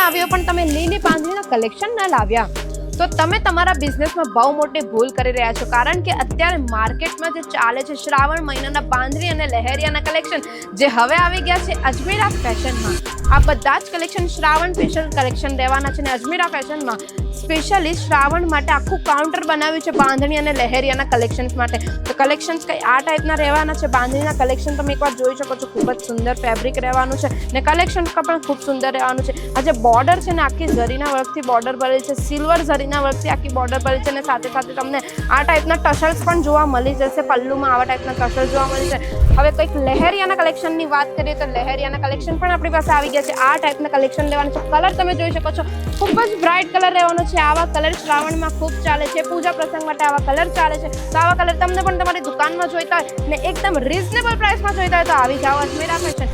આવ્યો પણ તમે લીલી બાંધણીના કલેક્શન ન લાવ્યા તો તમે તમારા બિઝનેસમાં બહુ મોટી ભૂલ કરી રહ્યા છો, કારણ કે અત્યારે માર્કેટમાં જે ચાલે છે શ્રાવણ મહિનાના બાંધણી અને લહેરિયાના કલેક્શન જે હવે આવી ગયા છે અજમેરા ફેશનમાં. આ બધા જ કલેક્શન શ્રાવણ સ્પેશિયલ કલેક્શન રહેવાના છે અને અજમેરા ફેશનમાં સ્પેશિયલી શ્રાવણ માટે આખું કાઉન્ટર બનાવ્યું છે બાંધણી અને લહેરિયાના કલેક્શન્સ માટે. તો કલેક્શન્સ કંઈ આ ટાઈપના રહેવાના છે. બાંધણીના કલેક્શન તમે એકવાર જોઈ શકો છો, ખૂબ જ સુંદર ફેબ્રિક રહેવાનું છે ને કલેક્શન પણ ખૂબ સુંદર રહેવાનું છે. આ જે બોર્ડર છે ને આખી ઝરીના વર્કથી બોર્ડર ભરેલી છે, સિલ્વર ઝરીના વર્કથી આખી બોર્ડર ભરેલી છે અને સાથે સાથે તમને આ ટાઈપના ટસલ્સ પણ જોવા મળી જશે. પલ્લુમાં આવા ટાઈપના ટસલ્સ જોવા મળી છે. હવે કંઈક લહેરિયાના કલેક્શનની વાત કરીએ તો લહેરિયાના કલેક્શન પણ આપણી પાસે આવી ગયા છે. આ ટાઈપના કલેક્શન લેવાનું છે. કલર તમે જોઈ શકો છો, ખૂબ જ બ્રાઇટ કલર રહેવાનો છે. આવા કલર શ્રાવણમાં ખૂબ ચાલે છે. પૂજા પ્રસંગ માટે આવા કલર ચાલે છે. તો આવા કલર તમને પણ તમારી દુકાનમાં જોઈતા હોય ને એકદમ રીઝનેબલ પ્રાઇસમાં જોઈતા હોય તો આવી જાઓ અજમેરા ફેશન.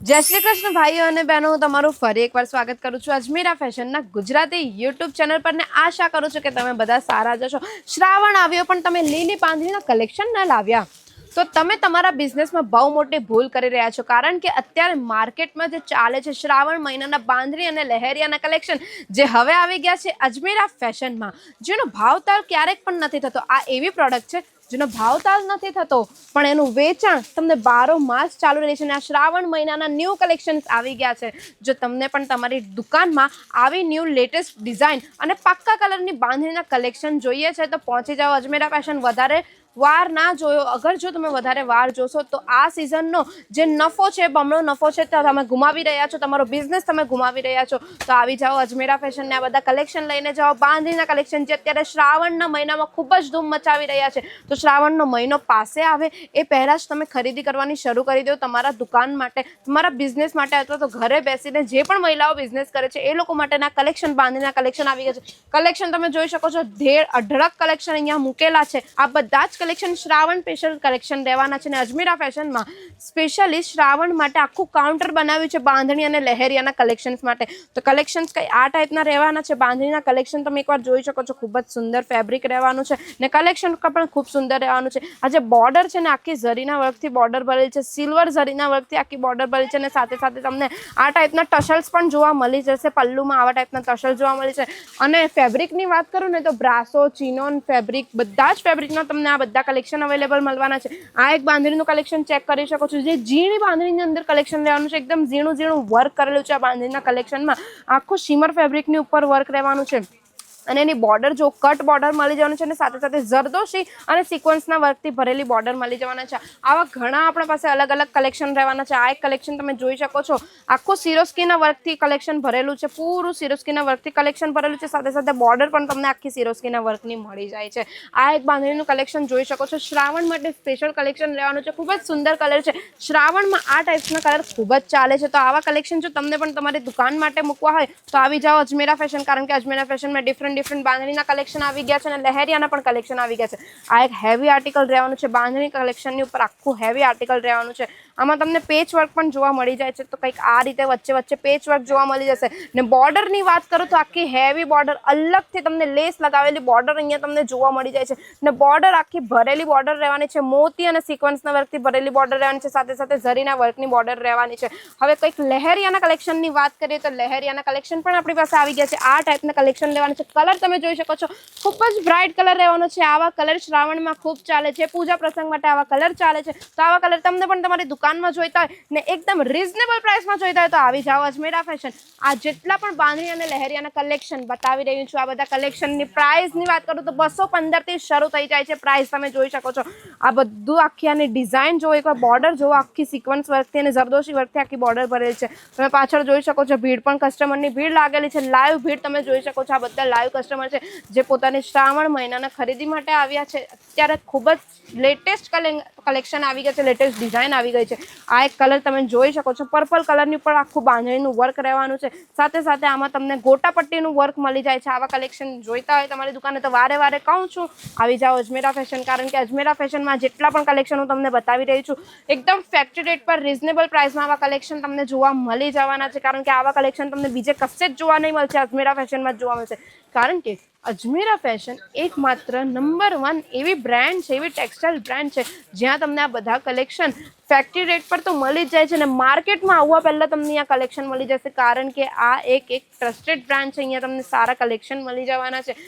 જય શ્રી કૃષ્ણ ભાઈઓ અને બહેનો, હું તમારું ફરી એકવાર સ્વાગત કરું છું અજમેરા ફેશનના ગુજરાતી યુટ્યુબ ચેનલ પર ને આશા કરું છું કે તમે બધા સારા જશો. શ્રાવણ આવ્યો પણ તમે લીલી બાંધણીના કલેક્શન ન લાવ્યા તો તમે તમારા બિઝનેસમાં બહુ મોટી ભૂલ કરી રહ્યા છો, કારણ કે અત્યારે માર્કેટમાં જે ચાલે છે શ્રાવણ મહિનાના બાંધણી અને લહેરિયાના કલેક્શન જે હવે આવી ગયા છે અજમેરા ફેશનમાં, જેનો ભાવતાલ ક્યારેક પણ નથી થતો. આ એવી પ્રોડક્ટ છે જેનો ભાવતાલ નથી થતો પણ એનું વેચાણ તમને 12 માસ ચાલુ રહે છે. અને આ શ્રાવણ મહિનાના ન્યૂ કલેક્શન્સ આવી ગયા છે. જો તમને પણ તમારી દુકાનમાં આવી ન્યૂ લેટેસ્ટ ડિઝાઇન અને પાક્કા કલરની બાંધણીના કલેક્શન જોઈએ છે તો પહોંચી જાઓ અજમેરા ફેશન. વધારે વાર ના જોયો. અગર જો તમે વધારે વાર જોશો તો આ સિઝનનો જે નફો છે, બમણો નફો છે, તો તમે ગુમાવી રહ્યા છો. તમારો બિઝનેસ તમે ગુમાવી રહ્યા છો. તો આવી જાઓ અજમેરા ફેશનને આ બધા કલેક્શન લઈને જાઓ. બાંધણીના કલેક્શન જે અત્યારે શ્રાવણના મહિનામાં ખૂબ જ ધૂમ મચાવી રહ્યા છે. તો શ્રાવણનો મહિનો પાસે આવે એ પહેલાં જ તમે ખરીદી કરવાની શરૂ કરી દો તમારા દુકાન માટે, તમારા બિઝનેસ માટે, અથવા તો ઘરે બેસીને જે પણ મહિલાઓ બિઝનેસ કરે છે એ લોકો માટેના કલેક્શન, બાંધણીના કલેક્શન આવી ગયા છે. કલેક્શન તમે જોઈ શકો છો, અઢળક કલેક્શન અહીંયા મૂકેલા છે. આ બધા જ કલેક્શન શ્રાવણ સ્પેશિયલ કલેક્શન રહેવાના છે અને અજમેરા ફેશનમાં સ્પેશિયલી શ્રાવણ માટે આખું કાઉન્ટર બનાવ્યું છે બાંધણી અને લહેરિયાના કલેક્શન્સ માટે. તો કલેક્શન્સ કંઈ આ ટાઈપના રહેવાના છે. બાંધણીના કલેક્શન તમે એકવાર જોઈ શકો છો, ખૂબ જ સુંદર ફેબ્રિક રહેવાનું છે ને કલેક્શન પણ ખૂબ સુંદર રહેવાનું છે. આ જે બોર્ડર છે ને આખી ઝરીના વર્કથી બોર્ડર ભરેલી છે, સિલ્વર ઝરીના વર્કથી આખી બોર્ડર ભરેલી છે અને સાથે સાથે તમને આ ટાઈપના ટસલ્સ પણ જોવા મળી જશે. પલ્લુમાં આવા ટાઈપના ટસલ્સ જોવા મળી છે. અને ફેબ્રિકની વાત કરું ને તો બ્રાસો, ચિનોન ફેબ્રિક, બધા જ ફેબ્રિકના તમને આ બધા કલેક્શન અવેલેબલ મળવાના છે. આ એક બાંધણીનું કલેક્શન ચેક કરી શકો છો, જે ઝીણી બાંધણીની અંદર કલેક્શન રહેવાનું છે. એકદમ ઝીણું વર્ક કરેલું છે આ બાંધણીના કલેક્શનમાં. આખું શિમર ફેબ્રિકની ઉપર વર્ક રહેવાનું છે અને એની બોર્ડર જો કટ બોર્ડર મળી જવાનું છે અને સાથે સાથે જરદોશી અને સિક્વન્સના વર્કથી ભરેલી બોર્ડર મળી જવાના છે. આવા ઘણા આપણા પાસે અલગ અલગ કલેક્શન રહેવાના છે. આ એક કલેક્શન તમે જોઈ શકો છો, આખું સિરોસ્કીના વર્કથી કલેક્શન ભરેલું છે. પૂરું સિરોસ્કીના વર્કથી કલેક્શન ભરેલું છે. સાથે સાથે બોર્ડર પણ તમને આખી સિરોસ્કીના વર્કની મળી જાય છે. આ એક બાંધણીનું કલેક્શન જોઈ શકો છો. શ્રાવણ માટે સ્પેશિયલ કલેક્શન રહેવાનું છે. ખૂબ જ સુંદર કલર છે. શ્રાવણમાં આ ટાઈપ્સના કલર ખૂબ જ ચાલે છે. તો આવા કલેક્શન જો તમને પણ તમારી દુકાન માટે મૂકવા હોય તો આવી જાઓ અજમેરા ફેશન, કારણ કે અજમેરા ફેશનમાં ડિફરન્ટ બાંધણીના કલેક્શન આવી ગયા છે અને લહેરિયાના પણ કલેક્શન આવી ગયા છે. આ એક હેવી આર્ટિકલ રહેવાનું છે. બાંધણી કલેક્શનની ઉપર આખું હેવી આર્ટિકલ રહેવાનું છે. આમાં તમને પેચ વર્ક પણ જોવા મળી જાય છે. તો કંઈક આ રીતે વચ્ચે વચ્ચે પેચ વર્ક જોવા મળી જશે. ને બોર્ડરની વાત કરું તો આખી હેવી બોર્ડર, અલગથી તમને લેસ લગાવેલી બોર્ડર અહીંયા તમને જોવા મળી જાય છે. ને બોર્ડર આખી ભરેલી બોર્ડર રહેવાની છે. મોતી અને સિક્વન્સના વર્કથી ભરેલી બોર્ડર રહેવાની છે. સાથે સાથે ઝરીના વર્કની બોર્ડર રહેવાની છે. હવે કંઈક લહેરિયાના કલેક્શનની વાત કરીએ તો લહેરિયાના કલેક્શન પણ આપણી પાસે આવી ગયા છે. આ ટાઈપના કલેક્શન લેવાના છે. કલર તમે જોઈ શકો છો, ખૂબ જ બ્રાઇટ કલર રહેવાનો છે. આવા કલર શ્રાવણમાં ખૂબ ચાલે છે. પૂજા પ્રસંગ માટે આવા કલર ચાલે છે. તો આવા કલર તમને પણ તમારી દુકાનમાં જોઈતા હોય ને એકદમ રીઝનેબલ પ્રાઇસમાં જોઈતા હોય તો આવી જાઓ અજમેરા ફેશન. આ જેટલા પણ બાંધણી અને લહેરિયાના કલેક્શન બતાવી રહ્યું છું, આ બધા કલેક્શનની પ્રાઇસની વાત કરું તો 215 થી શરૂ થઈ જાય છે પ્રાઇસ. તમે જોઈ શકો છો આ બધું આખી આની ડિઝાઇન જો એકવાર બોર્ડર જો આખી સિક્વન્સ વર્કથી અને જરદોશી વર્કથી આખી બોર્ડર ભરેલી છે. તમે પાછળ જોઈ શકો છો ભીડ પણ કસ્ટમરની ભીડ લાગેલી છે. લાઈવ ભીડ તમે જોઈ શકો છો. આ બધા લાઈવ કસ્ટમર છે જે પોતાની શ્રાવણ મહિનાના ખરીદી માટે આવ્યા છે. અત્યારે ખૂબ જ લેટેસ્ટ કલેક્શન આવી ગયા છે, લેટેસ્ટ ડિઝાઇન આવી ગઈ છે. આ એક કલર તમે જોઈ શકો છો, પર્પલ કલરની ઉપર આખું બાંધણીનું વર્ક રહેવાનું છે. સાથે સાથે આમાં તમને ગોટાપટ્ટીનું વર્ક મળી જાય છે. આવા કલેક્શન જોઈતા હોય તમારી દુકાને તો વારે વારે કહું છું આવી જાઓ અજમેરા ફેશન, કારણ કે અજમેરા ફેશનમાં જેટલા પણ કલેક્શન હું તમને બતાવી રહી છું એકદમ ફેક્ટરી રેટ પર રિઝનેબલ પ્રાઇસમાં આવા કલેક્શન તમને જોવા મળી જવાના છે. કારણ કે આવા કલેક્શન તમને બીજે કશે જ જોવા નહીં મળશે, અજમેરા ફેશનમાં જ જોવા મળશે. કારણ કે અજમેરા ફેશન એકમાત્ર નંબર 1 એવી બ્રાન્ડ છે, એવી ટેક્સટાઇલ બ્રાન્ડ છે જ્યાં તમને આ બધા કલેક્શન ફેક્ટરી રેટ પર તો મળી જ જાય છે. અને માર્કેટમાં આવવા પહેલાં તમને આ કલેક્શન મળી જશે, કારણ કે આ એક ટ્રસ્ટેડ બ્રાન્ડ છે. અહીંયા તમને સારા કલેક્શન મળી જવાના છે.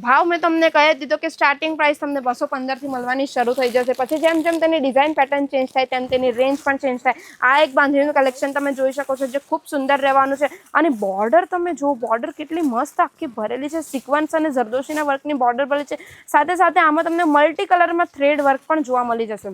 ભાવ મેં તમને કહી દીધો કે સ્ટાર્ટિંગ પ્રાઇસ તમને 215થી મળવાની શરૂ થઈ જશે. પછી જેમ જેમ તેની ડિઝાઇન પેટર્ન ચેન્જ થાય તેમ તેની રેન્જ પણ ચેન્જ થાય. આ એક બાંધણીનું કલેક્શન તમે જોઈ શકો છો જે ખૂબ સુંદર રહેવાનું છે. અને બોર્ડર તમે જુઓ, બોર્ડર કેટલી મસ્ત આખી ભરેલી છે. સિક્વન્સ અને જરદોશીના વર્કની બોર્ડર ભરેલી છે. સાથે સાથે આમાં તમને મલ્ટી કલરમાં થ્રેડ વર્ક પણ જોવા મળી જશે.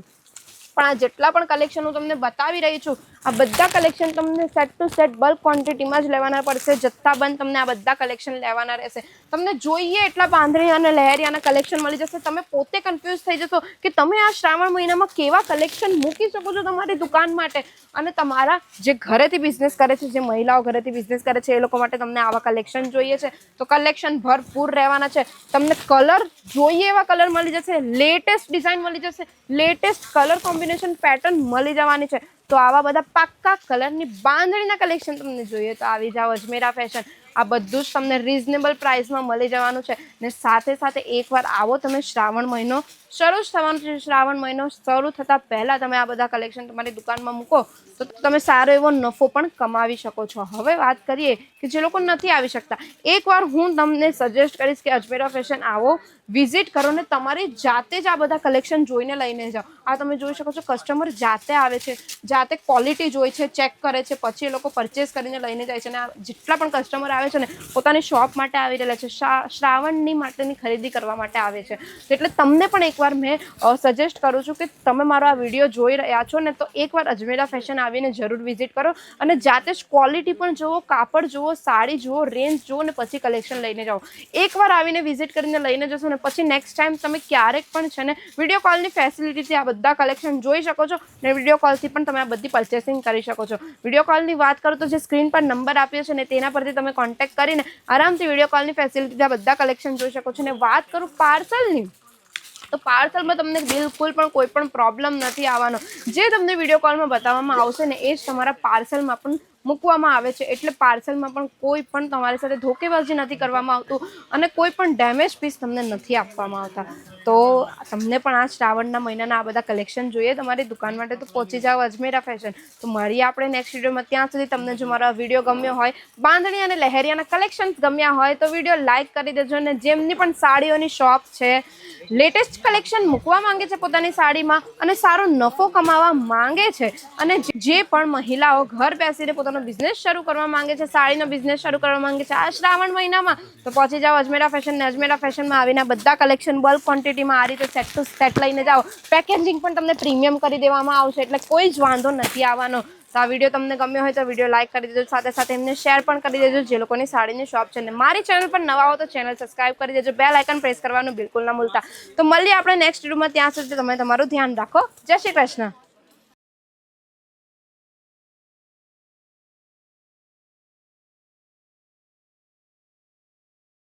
પણ આ જેટલા પણ કલેક્શન હું તમને બતાવી રહી છું, આ બધા કલેક્શન તમને સેટ ટુ સેટ બલ્ક ક્વોન્ટિટીમાં જ લેવાના પડશે. જથ્થાબંધ તમને આ બધા કલેક્શન લેવાના રહેશે. તમને જોઈએ એટલા બાંધણી અને લહેરિયાના કલેક્શન મળી જશે. તમે પોતે કન્ફ્યુઝ થઈ જશો કે તમે આ શ્રાવણ મહિનામાં કેવા કલેક્શન મૂકી શકો છો તમારી દુકાન માટે. અને તમારા જે ઘરેથી બિઝનેસ કરે છે, જે મહિલાઓ ઘરેથી બિઝનેસ કરે છે, એ લોકો માટે તમને આવા કલેક્શન જોઈએ છે તો કલેક્શન ભરપૂર રહેવાના છે. તમને કલર જોઈએ એવા કલર મળી જશે, લેટેસ્ટ ડિઝાઇન મળી જશે, લેટેસ્ટ કલર કોમ્બિનેશન પેટર્ન મળી જવાની છે. તો આવા બધા પાક્કા કલરની બાંધણીના કલેક્શન તમને જોઈએ તો આવી જાઓ અજમેરા ફેશન. આ બધું જ તમને રિઝનેબલ પ્રાઇસમાં મળી જવાનું છે. ને સાથે સાથે એકવાર આવો, તમે શ્રાવણ મહિનો શરૂ જ થવાનો છે. શ્રાવણ મહિનો શરૂ થતાં પહેલાં તમે આ બધા કલેક્શન તમારી દુકાનમાં મૂકો તો તમે સારો એવો નફો પણ કમાવી શકો છો. હવે વાત કરીએ કે જે લોકો નથી આવી શકતા, એકવાર હું તમને સજેસ્ટ કરીશ કે અજમેરા ફેશન આવો, વિઝિટ કરો ને તમારી જાતે જ આ બધા કલેક્શન જોઈને લઈને જાઓ. આ તમે જોઈ શકો છો કસ્ટમર જાતે આવે છે, જાતે ક્વોલિટી જોઈ છે, ચેક કરે છે, પછી એ લોકો પરચેસ કરીને લઈને જાય છે. અને આ જેટલા પણ કસ્ટમર આવે છે ને પોતાની શોપ માટે આવી રહેલા છે, શ્રાવણની માટેની ખરીદી કરવા માટે આવે છે. એટલે તમને પણ એકવાર મેં સજેસ્ટ કરું છું કે તમે મારો આ વિડીયો જોઈ રહ્યા છો ને તો એકવાર અજમેરા ફેશન આવીને જરૂર વિઝિટ કરો અને જાતે જ ક્વોલિટી પણ જુઓ, કાપડ જુઓ, સાડી જુઓ, રેન્જ જુઓ ને પછી કલેક્શન લઈને જાઓ. એકવાર આવીને વિઝિટ કરીને લઈને જશો ને પછી નેક્સ્ટ ટાઈમ તમે ક્યારેક પણ છે ને વિડીયો કોલની ફેસિલિટીથી આ બધા કલેક્શન જોઈ શકો છો ને વિડીયો કોલથી પણ તમે આ બધી પરચેસિંગ કરી શકો છો. વિડીયો કોલની વાત કરો તો જે સ્ક્રીન પર નંબર આપ્યો છે ને તેના પરથી તમે કોન્ટેક્ટ કરીને આરામથી વિડીયો કોલની ફેસિલિટીથી આ બધા કલેક્શન જોઈ શકો છો. ને વાત કરું પાર્સલની તો પાર્સલમાં તમને બિલકુલ પણ કોઈ પણ પ્રોબ્લેમ નથી આવવાનો. જે તમને વિડીયો કોલમાં બતાવવામાં આવશે ને એ જ તમારા પાર્સલમાં પણ મૂકવામાં આવે છે. એટલે પાર્સલમાં પણ કોઈ પણ તમારી સાથે ધોકેબાજી નથી કરવામાં આવતું અને કોઈ પણ ડેમેજ પીસ તમને નથી આપવામાં આવતા. તો તમને પણ આ શ્રાવણના મહિનાના આ બધા કલેક્શન જોઈએ તમારી દુકાન માટે તો પહોંચી જાઓ અજમેરા ફેશન. તો મળીએ આપણે નેક્સ્ટ વિડીયોમાં. ત્યાં સુધી તમને જો મારો વિડીયો ગમ્યો હોય, બાંધણી અને લહેરિયાના કલેક્શન્સ ગમ્યા હોય તો વિડીયો લાઇક કરી દેજો. અને જેમની પણ સાડીઓની શોપ છે, લેટેસ્ટ કલેક્શન મૂકવા માંગે છે પોતાની સાડીમાં અને સારો નફો કમાવા માંગે છે, અને જે પણ મહિલાઓ ઘર બેસીને પોતાનો બિઝનેસ શરૂ કરવા માંગે છે, સાડીનો બિઝનેસ શરૂ કરવા માંગે છે આ શ્રાવણ મહિનામાં, તો પહોંચી જાઓ અજમેરા ફેશન. ને અજમેરા ફેશનમાં આવીને બધા કલેક્શન બલ્ક ક્વોન્ટિટીમાં આ રીતે સેટ ટુ સેટ લઈને જાઓ. પેકેજિંગ પણ તમને પ્રીમિયમ કરી દેવામાં આવશે, એટલે કોઈ જ વાંધો નથી આવવાનો. તો આ વિડીયો તમને ગમ્યો હોય તો વિડીયો લાઇક કરી દેજો, સાથે સાથે એમને શેર પણ કરી દેજો જે લોકોની સાડીની શોપ છે. ને મારી ચેનલ પર નવા હો તો ચેનલ સબસ્ક્રાઇબ કરી દેજો, બેલ આઇકન પ્રેસ કરવાનું બિલકુલ ના ભૂલતા. તો મળીએ આપણે નેક્સ્ટ વિડીયોમાં. ત્યાં સુધી તમે તમારું ધ્યાન રાખો. જય શ્રી કૃષ્ણ.